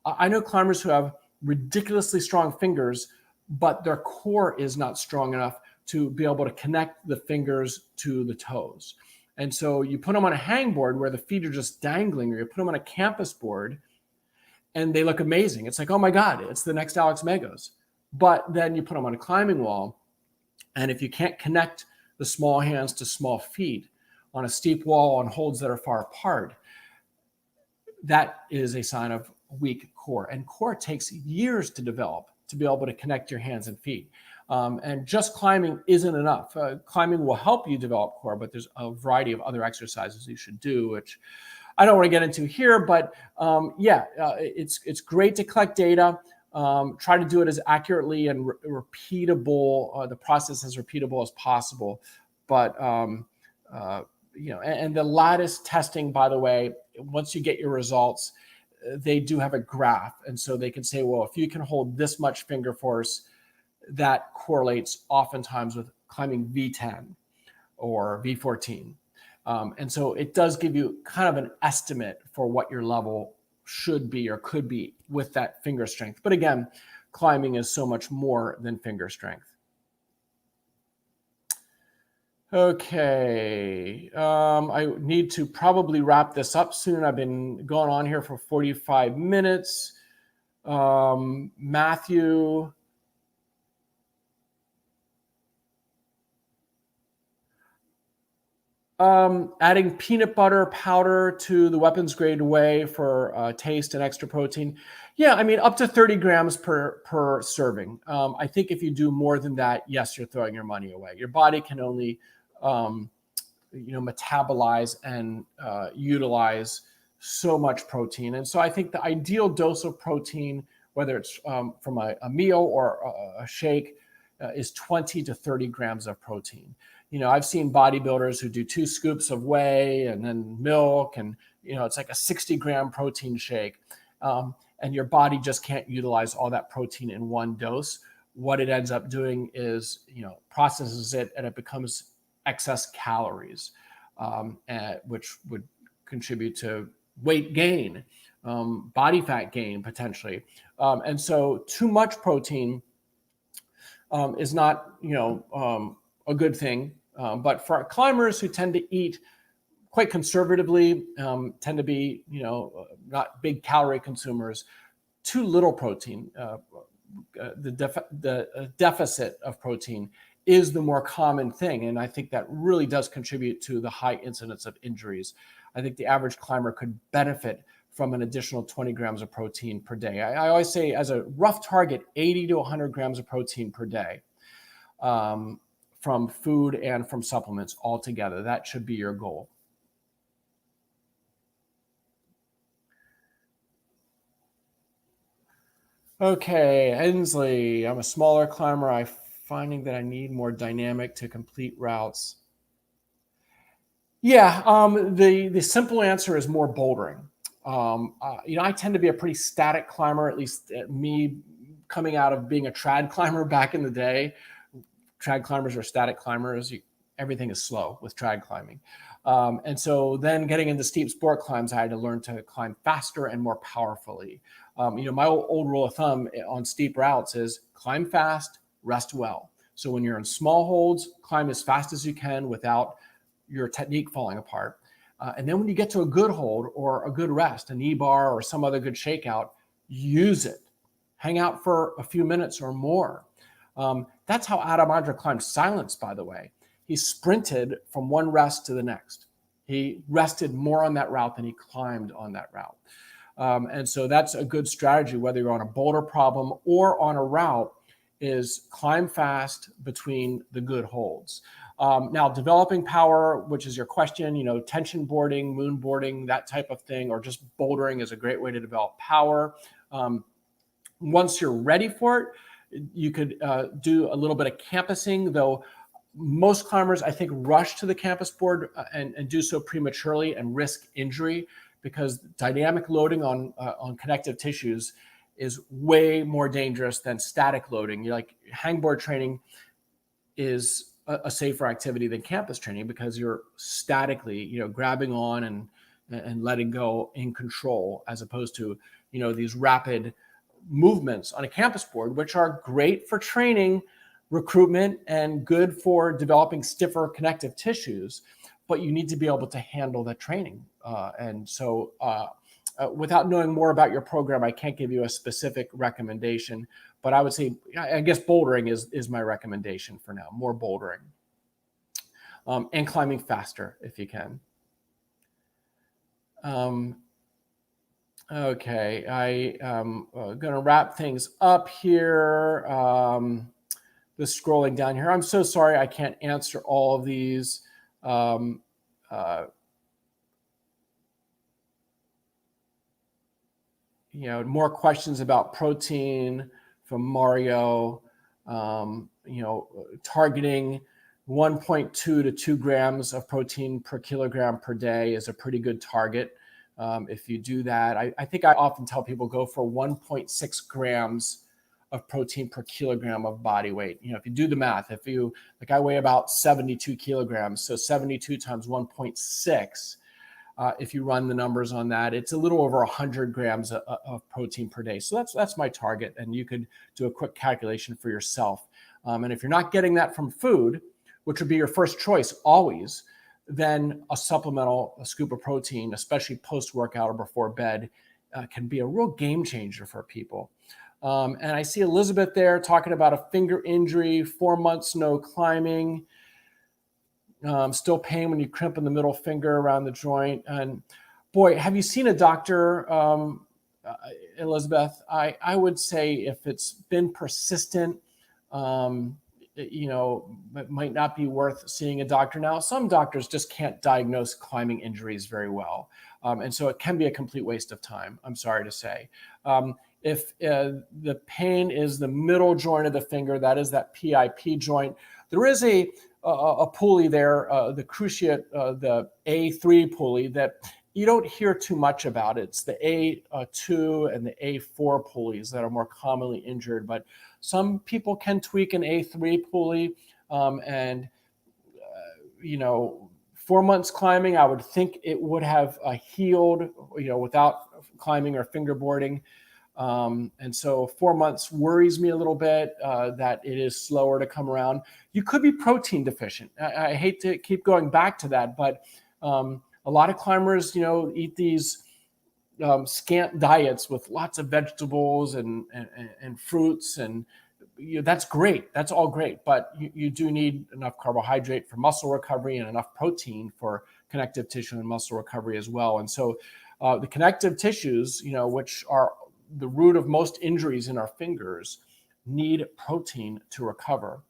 I know climbers who have ridiculously strong fingers, but their core is not strong enough to be able to connect the fingers to the toes. And so you put them on a hangboard where the feet are just dangling, or you put them on a campus board and they look amazing. It's like, oh my God, it's the next Alex Megos. But then you put them on a climbing wall, and if you can't connect the small hands to small feet on a steep wall on holds that are far apart, that is a sign of weak core. And core takes years to develop to be able to connect your hands and feet. And just climbing isn't enough. Climbing will help you develop core, but there's a variety of other exercises you should do, which I don't want to get into here. But it's great to collect data. Try to do it as accurately and repeatable, the process as repeatable as possible. But and the lattice testing, by the way, once you get your results, they do have a graph. And so they can say, well, if you can hold this much finger force, that correlates oftentimes with climbing V10 or V14. And so it does give you kind of an estimate for what your level should be or could be with that finger strength. But again, climbing is so much more than finger strength. Okay, I need to probably wrap this up soon. I've been going on here for 45 minutes. Matthew. Adding peanut butter powder to the weapons grade whey for taste and extra protein. Yeah, I mean, up to 30 grams per serving. I think if you do more than that, yes, you're throwing your money away. Your body can only metabolize and utilize so much protein. And so I think the ideal dose of protein, whether it's from a meal or a shake, is 20 to 30 grams of protein. I've seen bodybuilders who do 2 scoops of whey and then milk, and it's like a 60-gram protein shake. And your body just can't utilize all that protein in one dose. What it ends up doing is, processes it, and it becomes excess calories, which would contribute to weight gain, body fat gain potentially. And so too much protein is not, a good thing. But for climbers who tend to eat quite conservatively, tend to be, not big calorie consumers, too little protein, the deficit of protein is the more common thing. And I think that really does contribute to the high incidence of injuries. I think the average climber could benefit from an additional 20 grams of protein per day. I always say, as a rough target, 80 to 100 grams of protein per day. From food and from supplements altogether. That should be your goal. Okay, Hensley, I'm a smaller climber. I'm finding that I need more dynamic to complete routes. Yeah, the simple answer is more bouldering. I tend to be a pretty static climber, at least me coming out of being a trad climber back in the day. Trad climbers are static climbers. Everything is slow with trad climbing. And so then getting into steep sport climbs, I had to learn to climb faster and more powerfully. My old rule of thumb on steep routes is climb fast, rest well. So when you're in small holds, climb as fast as you can without your technique falling apart. And then when you get to a good hold or a good rest, a knee bar or some other good shakeout, use it. Hang out for a few minutes or more. That's how Ondra climbed silence, by the way. He sprinted from one rest to the next. He rested more on that route than he climbed on that route. And so that's a good strategy, whether you're on a boulder problem or on a route, is climb fast between the good holds. Now, developing power, which is your question, tension boarding, moon boarding, that type of thing, or just bouldering is a great way to develop power. Once you're ready for it, you could do a little bit of campusing, though most climbers, I think, rush to the campus board and do so prematurely and risk injury, because dynamic loading on connective tissues is way more dangerous than static loading. Like hangboard training is a safer activity than campus training because you're statically, grabbing on and letting go in control, as opposed to, these rapid movements on a campus board, which are great for training, recruitment and good for developing stiffer connective tissues, but you need to be able to handle the training. Without knowing more about your program, I can't give you a specific recommendation, but I would say, I guess bouldering is my recommendation for now, more bouldering. And climbing faster if you can. Okay, I am going to wrap things up here. Just scrolling down here. I'm so sorry I can't answer all of these. More questions about protein from Mario. Targeting 1.2 to 2 grams of protein per kilogram per day is a pretty good target. If you do that, I think I often tell people go for 1.6 grams of protein per kilogram of body weight. If you do the math, I weigh about 72 kilograms, so 72 times 1.6, if you run the numbers on that, it's a little over 100 grams of protein per day. So that's my target, and you could do a quick calculation for yourself. And if you're not getting that from food, which would be your first choice always, then a scoop of protein, especially post-workout or before bed, can be a real game changer for people. And I see Elizabeth there talking about a finger injury, 4 months, no climbing, still pain when you crimp in the middle finger around the joint. And boy, have you seen a doctor, Elizabeth? I would say if it's been persistent, it might not be worth seeing a doctor. Now, some doctors just can't diagnose climbing injuries very well. And so it can be a complete waste of time, I'm sorry to say. If the pain is the middle joint of the finger, that is that PIP joint, there is a pulley there, the cruciate, the A3 pulley that you don't hear too much about. It's the A2 and the A4 pulleys that are more commonly injured, but some people can tweak an A3 pulley. 4 months climbing, I would think it would have healed, without climbing or fingerboarding. And so 4 months worries me a little bit that it is slower to come around. You could be protein deficient. I hate to keep going back to that, but a lot of climbers, eat these scant diets with lots of vegetables and fruits, and that's great. That's all great, but you do need enough carbohydrate for muscle recovery and enough protein for connective tissue and muscle recovery as well. And so the connective tissues, which are the root of most injuries in our fingers, need protein to recover.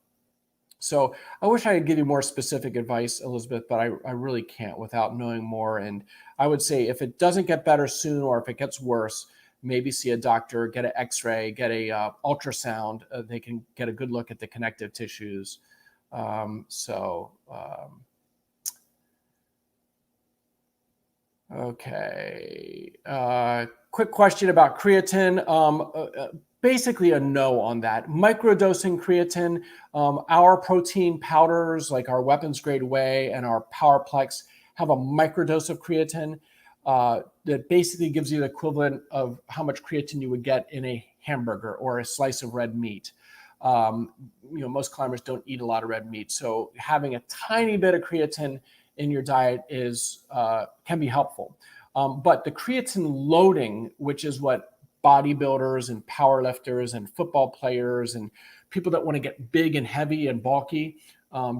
So I wish I could give you more specific advice, Elizabeth, but I really can't without knowing more. And I would say if it doesn't get better soon, or if it gets worse, maybe see a doctor, get an x-ray, get a ultrasound. They can get a good look at the connective tissues. Okay. Quick question about creatine. Basically a no on that. Microdosing creatine, our protein powders like our weapons grade Whey and our Powerplex have a microdose of creatine that basically gives you the equivalent of how much creatine you would get in a hamburger or a slice of red meat. Most climbers don't eat a lot of red meat, so having a tiny bit of creatine in your diet can be helpful. But the creatine loading, which is what bodybuilders and powerlifters and football players and people that want to get big and heavy and bulky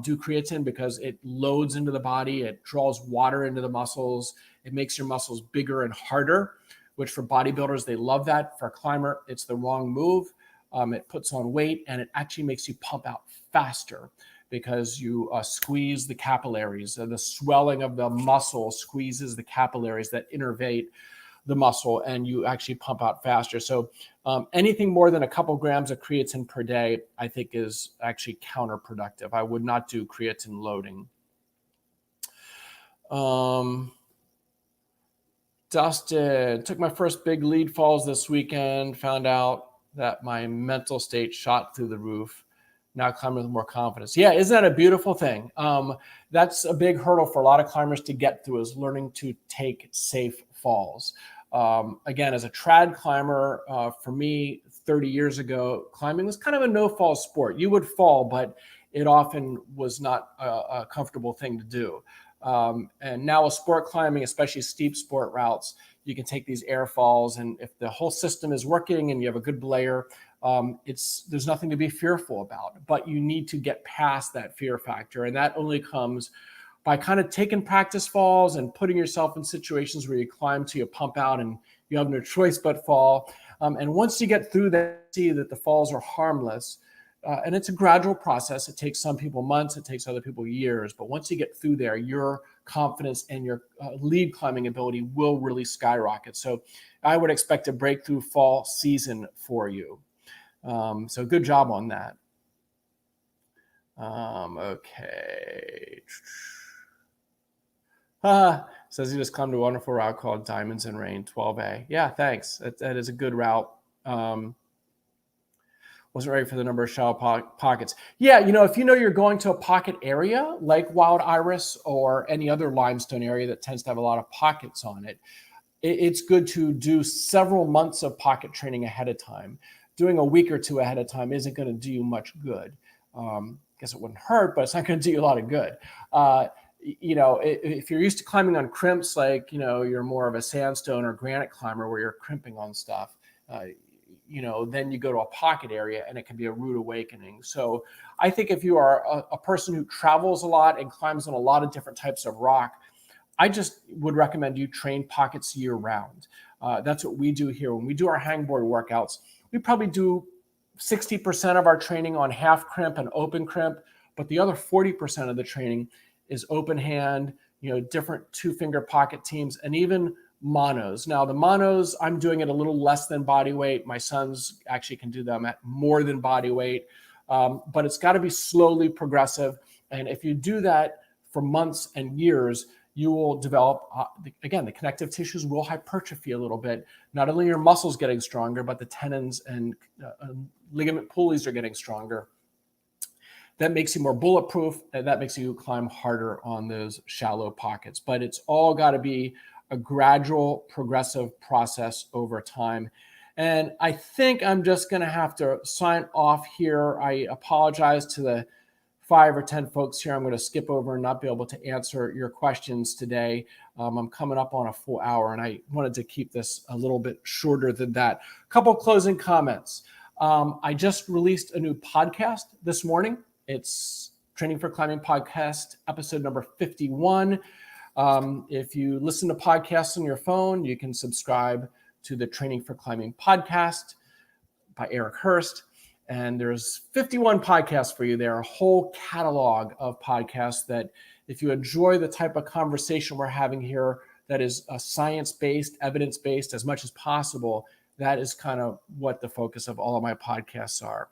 do creatine, because it loads into the body, it draws water into the muscles, it makes your muscles bigger and harder, which for bodybuilders, they love that. For a climber, it's the wrong move. It puts on weight, and it actually makes you pump out faster because you squeeze the capillaries. The swelling of the muscle squeezes the capillaries that innervate the muscle, and you actually pump out faster. So anything more than a couple grams of creatine per day, I think, is actually counterproductive. I would not do creatine loading. Dustin, took my first big lead falls this weekend, found out that my mental state shot through the roof. Now climbing with more confidence. Yeah, isn't that a beautiful thing? That's a big hurdle for a lot of climbers to get through, is learning to take safe falls. Again, as a trad climber, for me, 30 years ago, climbing was kind of a no-fall sport. You would fall, but it often was not a comfortable thing to do. And now with sport climbing, especially steep sport routes, you can take these air falls, and if the whole system is working and you have a good belayer, there's nothing to be fearful about. But you need to get past that fear factor, and that only comes by kind of taking practice falls and putting yourself in situations where you climb till you pump out and you have no choice but fall. And once you get through that, see that the falls are harmless. And it's a gradual process. It takes some people months, it takes other people years. But once you get through there, your confidence and your lead climbing ability will really skyrocket. So I would expect a breakthrough fall season for you. So good job on that. Okay. Says he just climbed a wonderful route called Diamonds in Rain 12A. Yeah, thanks. That is a good route. Wasn't ready for the number of shallow pockets. Yeah, if you know you're going to a pocket area like Wild Iris or any other limestone area that tends to have a lot of pockets on it, it's good to do several months of pocket training ahead of time. Doing a week or two ahead of time isn't going to do you much good. I guess it wouldn't hurt, but it's not going to do you a lot of good. If you're used to climbing on crimps, like, you're more of a sandstone or granite climber where you're crimping on stuff, then you go to a pocket area and it can be a rude awakening. So I think if you are a person who travels a lot and climbs on a lot of different types of rock, I just would recommend you train pockets year round. That's what we do here. When we do our hangboard workouts, we probably do 60% of our training on half crimp and open crimp, but the other 40% of the training is open hand, different 2-finger pocket teams, and even monos. Now the monos, I'm doing it a little less than body weight. My sons actually can do them at more than body weight, but it's got to be slowly progressive. And if you do that for months and years, you will develop, again, the connective tissues will hypertrophy a little bit. Not only your muscles getting stronger, but the tendons and ligament pulleys are getting stronger. That makes you more bulletproof, and that makes you climb harder on those shallow pockets. But it's all got to be a gradual, progressive process over time. And I think I'm just going to have to sign off here. I apologize to the 5 or 10 folks here. I'm going to skip over and not be able to answer your questions today. I'm coming up on a full hour, and I wanted to keep this a little bit shorter than that. A couple closing comments. I just released a new podcast this morning. It's Training for Climbing Podcast, episode number 51. If you listen to podcasts on your phone, you can subscribe to the Training for Climbing podcast by Eric Hurst. And there's 51 podcasts for you there, a whole catalog of podcasts that if you enjoy the type of conversation we're having here that is science-based, evidence-based as much as possible, that is kind of what the focus of all of my podcasts are.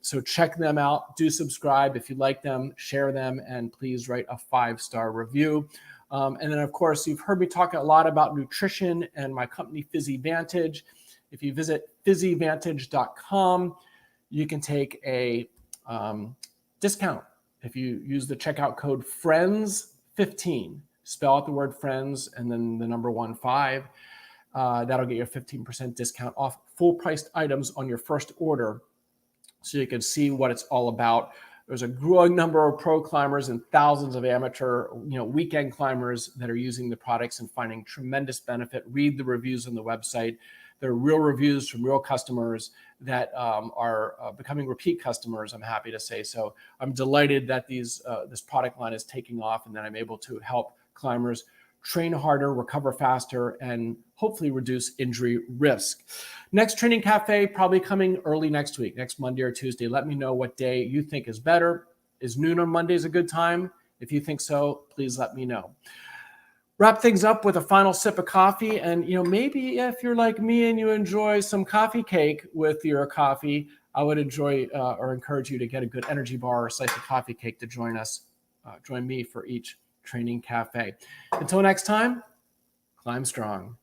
So check them out. Do subscribe. If you like them, share them, and please write a 5-star review. And then, of course, you've heard me talk a lot about nutrition and my company, PhysiVantage. If you visit PhysiVantage.com, you can take a discount. If you use the checkout code FRIENDS15, spell out the word friends and then the number 15, that'll get you a 15% discount off full-priced items on your first order, so you can see what it's all about. There's a growing number of pro climbers and thousands of amateur, weekend climbers that are using the products and finding tremendous benefit. Read the reviews on the website. They're real reviews from real customers that are becoming repeat customers, I'm happy to say. So I'm delighted that this product line is taking off and that I'm able to help climbers train harder, recover faster, and hopefully reduce injury risk. Next Training Cafe, probably coming early next week, next Monday or Tuesday. Let me know what day you think is better. Is noon on Mondays a good time? If you think so, please let me know. Wrap things up with a final sip of coffee. And, maybe if you're like me and you enjoy some coffee cake with your coffee, I would enjoy or encourage you to get a good energy bar or slice of coffee cake to join me for each Training Cafe. Until next time, climb strong.